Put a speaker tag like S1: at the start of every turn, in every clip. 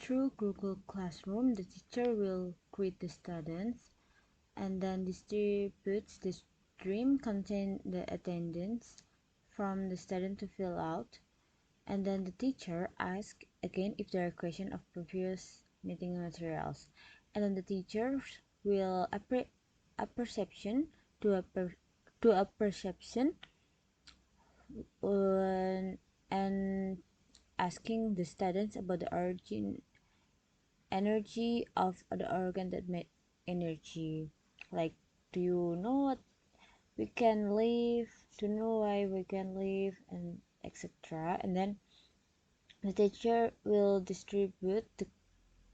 S1: through Google Classroom, the teacher will greet the students and then distributes the stream contain the attendance from the student to fill out, and then the teacher asks again if there are questions of previous meeting materials, and then the teachers will a perception to a perception and asking the students about the origin energy of the organ that make energy, like, do you know what we can live, to know why we can live, and etc. And then the teacher will distribute the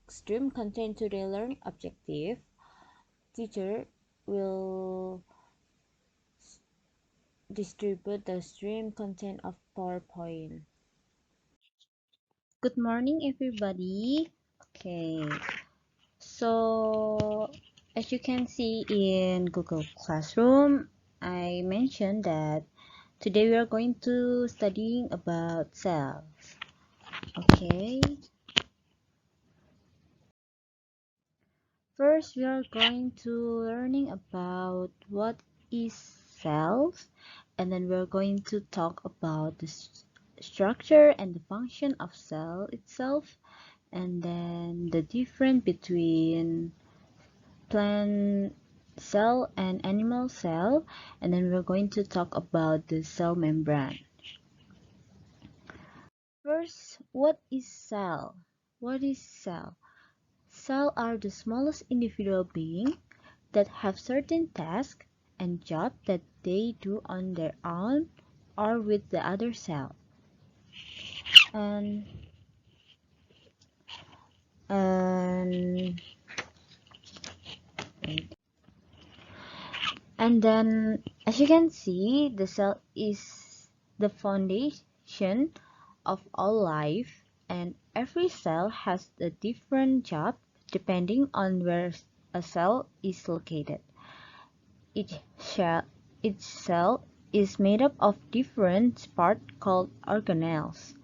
S1: stream content to the learning objective. Teacher will distribute the stream content of PowerPoint. Good morning, everybody. Okay, so as you can see in Google Classroom, I mentioned that today we are going to studying about cells. Okay, first we are going to learning about what is cells, and then we're going to talk about the structure and the function of cell itself, and then the difference between plant cell and animal cell, and then we're going to talk about the cell membrane. First, what is cell? What is cell? Cells are the smallest individual beings that have certain tasks and jobs that they do on their own or with the other cell. And then as you can see, the cell is the foundation of all life, and every cell has a different job depending on where a cell is located. Each cell is made up of different parts called organelles.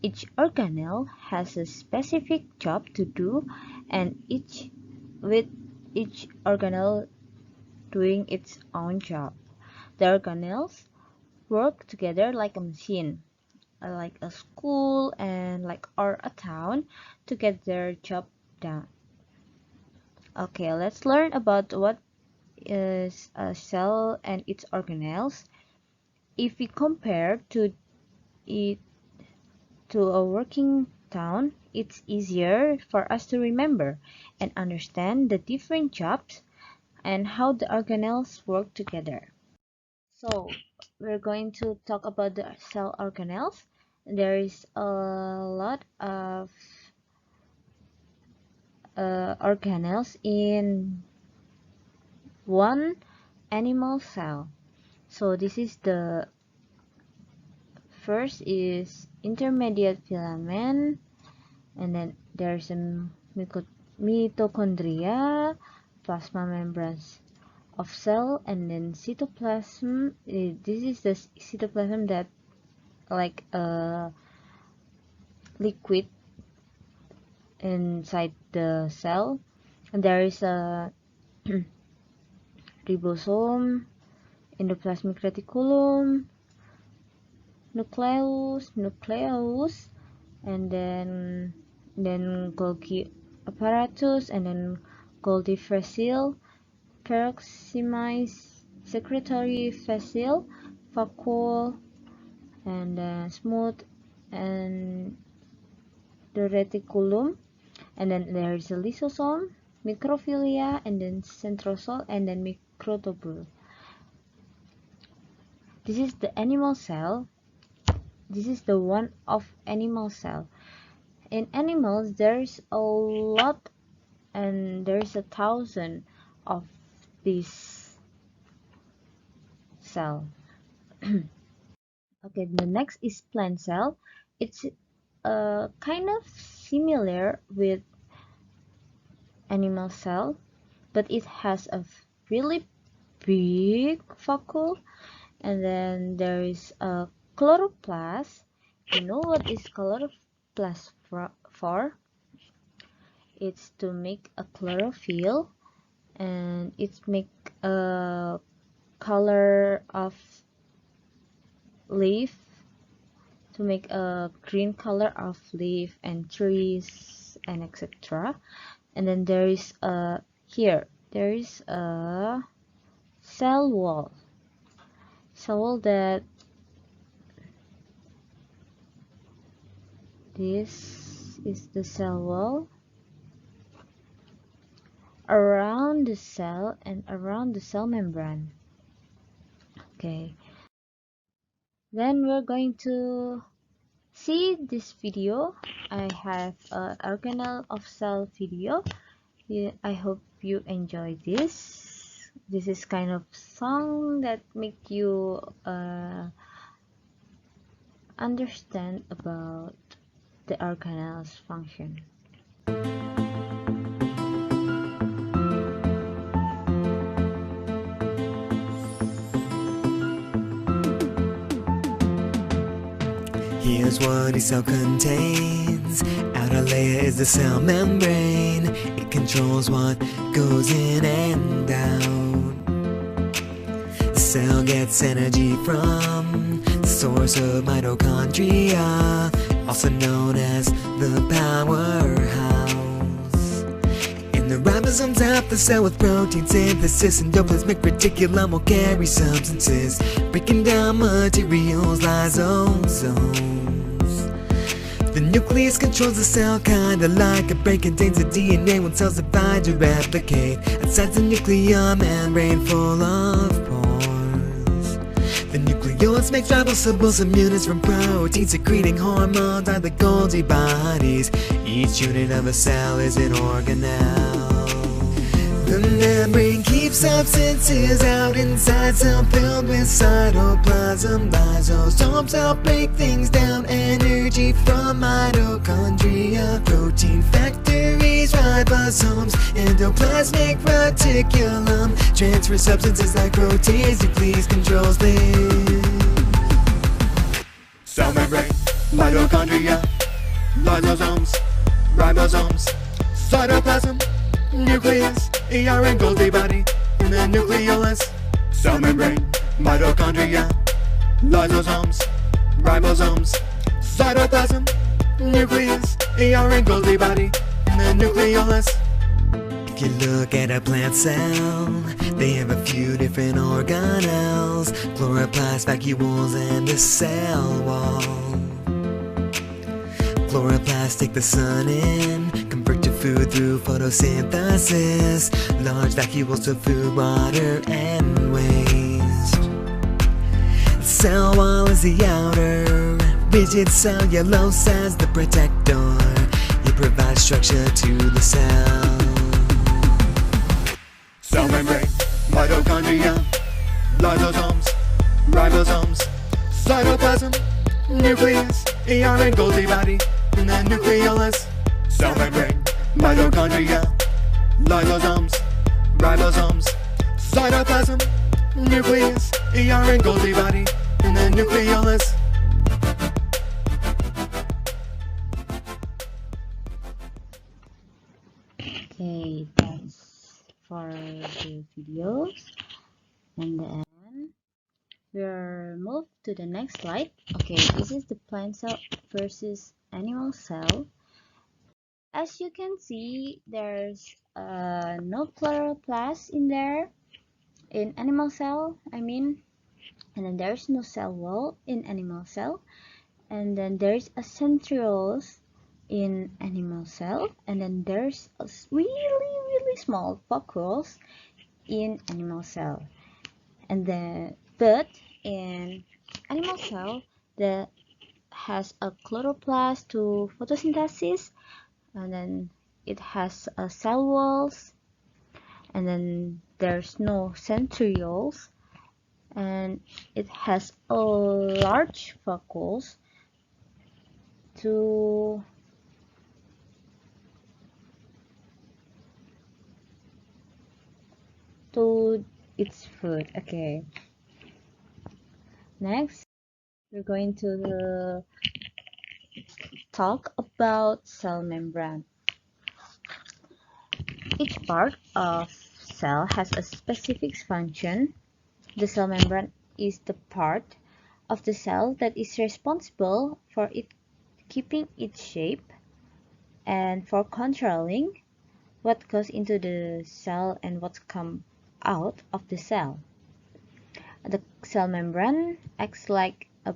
S1: Each organelle has a specific job to do, and each organelle doing its own job. The organelles work together like a machine, like a school and or a town, to get their job done. Okay, let's learn about what is a cell and its organelles. If we compare it to a working town, it's easier for us to remember and understand the different jobs and how the organelles work together. So we're going to talk about the cell organelles. There is a lot of organelles in one animal cell. So this is the first is intermediate filament, and then there's a mitochondria, plasma membranes of cell, and then cytoplasm. This is the cytoplasm that like a liquid inside the cell, and there is a ribosome, endoplasmic reticulum, nucleus, and then Golgi apparatus, and then Golgi fascicle, peroximized secretory fascicle, vacuole, and then smooth, and the reticulum, and then there is a lysosome, microvillia, and then centrosome, and then microtubule. This is the animal cell. This is the one of animal cell. In animals, there's a lot, and there's 1,000 of this cell. Okay, the next is plant cell. It's kind of similar with animal cell, but it has a really big vacuole, and then there is a chloroplast. You know what is chloroplast for? it's to make a chlorophyll, and it's make a color of leaf, to make a green color of leaf and trees and etc. And then there is a there is a cell wall that this is the cell wall around the cell and around the cell membrane. Okay, then we're going to see this video. I have an organelle of cell video. Yeah, I hope you enjoy this. This is kind of song that make you understand about the organelle's function.
S2: Here's what each cell contains. Outer layer is the cell membrane. It controls what goes in and out. The cell gets energy from the source of mitochondria, also known as the powerhouse. In the ribosomes of the cell with protein synthesis, endoplasmic reticulum will carry substances, breaking down materials, lysosomes. The nucleus controls the cell, kinda like a brain, contains the DNA when cells divide to replicate. Outside the nuclear membrane full of pores. The nucleus makes ribosomal units from proteins, secreting hormones are the Golgi bodies. Each unit of a cell is an organelle. The membrane keeps substances out inside, cell filled with cytoplasm. Lysosomes help break things down, energy from mitochondria, protein factories, ribosomes, endoplasmic reticulum, transfer substances like proteins, nucleus controls this.
S3: Cell membrane, mitochondria, lysosomes, ribosomes, cytoplasm, nucleus, ER and Golgi body, in the nucleolus. Cell membrane, mitochondria, lysosomes, ribosomes, cytoplasm, nucleus, ER and Golgi body, in the nucleolus.
S2: If you look at a plant cell, they have a few different organelles: chloroplast, vacuoles, and a cell wall. Chloroplasts take the sun in, convert to food through photosynthesis. Large vacuoles to food, water, and waste. Cell wall is the outer, rigid cellulose as the protector. It provides structure to the cell.
S3: Cell membrane, mitochondria, lysosomes, ribosomes, cytoplasm, nucleus, ER and Golgi body, in the nucleolus. Cell membrane, mitochondria, lysosomes, ribosomes, cytoplasm, nucleus, ER and Golgi body, in the nucleolus.
S1: Okay, that's for the videos. And then we'll move to the next slide. Okay, this is the plant cell versus animal cell. As you can see, there's no chloroplast in there, in animal cell, I mean. And then there's no cell wall in animal cell. And then there's a centrioles in animal cell. And then there's a really small vacuoles in animal cell. And then, but in animal cell, that has a chloroplast to photosynthesis, and then it has a cell walls, and then there's no centrioles, and it has a large vacuoles to its food. Okay, next we're going to talk about cell membrane. Each part of cell has a specific function. The cell membrane is the part of the cell that is responsible for it keeping its shape and for controlling what goes into the cell and what comes out of the cell. The cell membrane acts like a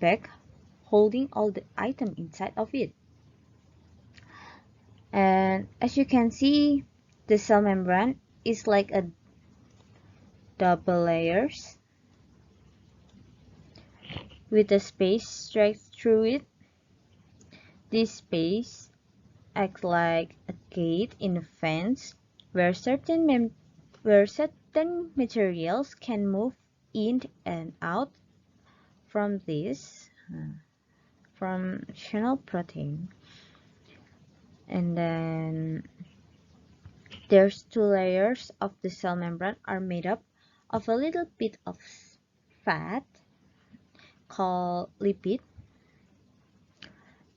S1: bag holding all the items inside of it. And as you can see, the cell membrane is like a double layers with a space straight through it. This space acts like a gate in a fence where certain materials can move in and out from this from channel protein. And then there's two layers of the cell membrane are made up of a little bit of fat called lipid,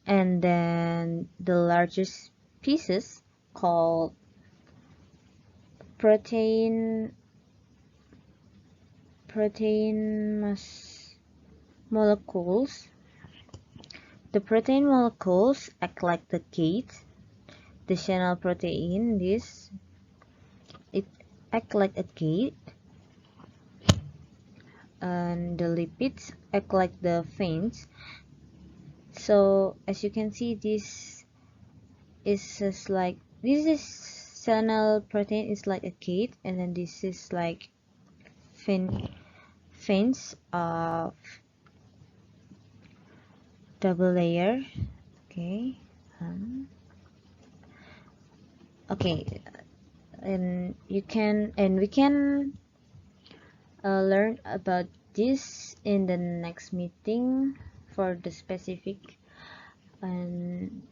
S1: and then the largest pieces called protein molecules. The protein molecules act like the gate. The channel protein it act like a gate, and the lipids act like the fence. So as you can see, this channel protein is like a gate, and then this is like fence of double layer. Okay. Okay, and we can learn about this in the next meeting for the specific, and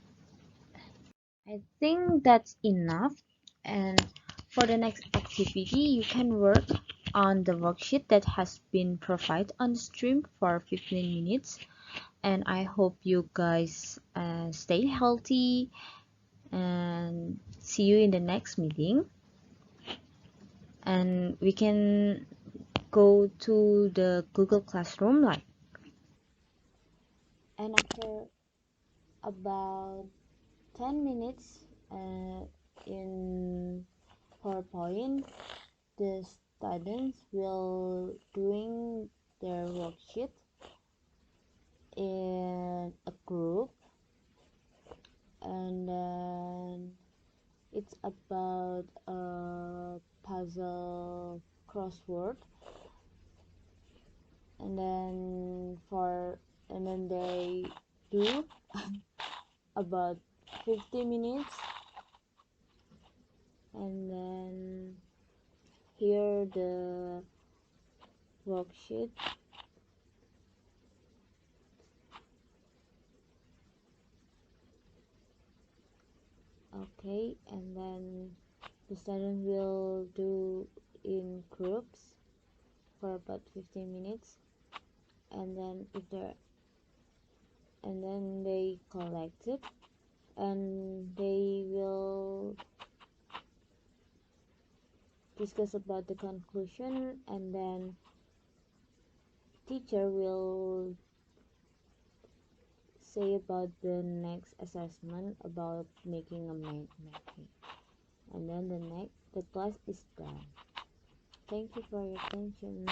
S1: I think that's enough. And for the next activity, you can work on the worksheet that has been provided on the stream for 15 minutes. And I hope you guys stay healthy, and see you in the next meeting. And we can go to the Google Classroom and after about 10 minutes in PowerPoint, the students will doing their worksheet in a group, and then it's about a puzzle crossword, and then they do about 50 minutes, and then here the worksheet. Okay, and then the student will do in groups for about 15 minutes, and then they collect it, and they will discuss about the conclusion, and then teacher will say about the next assessment about making a mapping, and then the class is done. Thank you for your attention.